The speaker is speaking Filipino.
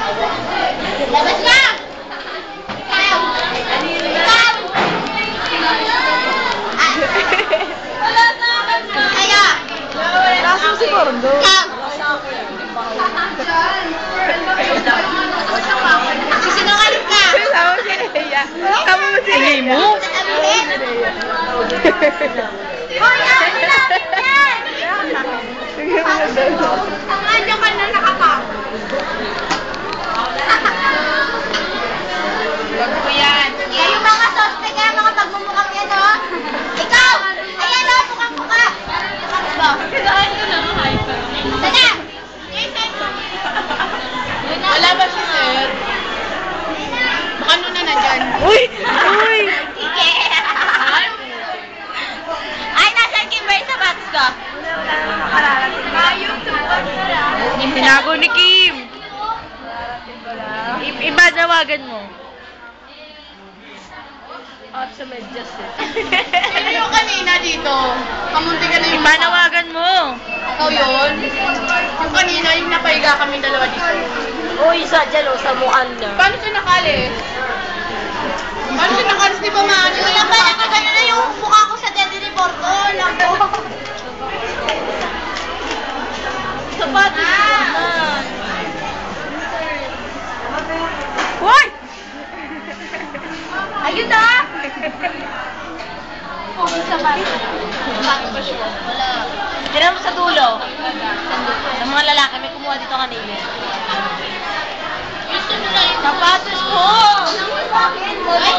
Labas na! Ikaw! Ikaw! Wala na! Kaya! Kaso si Gordo. Ikaw! Sisinungaling ka! Kasama si Eya. Kasama mo si Eya mo? Sasabihin? Hoy, ako namin yan! Ang anyo ka na nakapap. Wag ko yan. Yung mga suspect yan, mga pagmumukhang yan, oh. Ikaw! Ayan, oh, mukhang-mukha. Kailangan ko lang ang hyper. Sana! Wala ba si Sir? Baka na nandyan. Uy! Uy! Sige! Ay, nasan Kimber sa box ko? Tinago ni Kim. Iba dawagan mo. At sa medyas eh. Sino yung kanina dito? Kamunti ka na yung Ipanawagan mo. Ikaw yun? Yung kanina, yung napahiga kami dalawa dito. Uy, sa dyan o, sa muan na. Paano siya nakalis? Paano siya nakalis? Di ba maano? Wala ba nakagano na yung mukha ko sa dead report ko? Naku. Sapatos naman. Uy! Ayun na! Wala. Tira mo sa dulo. Ng mga lalaki, may kumuha dito kanina. Gusto nyo na yung Sapatos ko! Ay,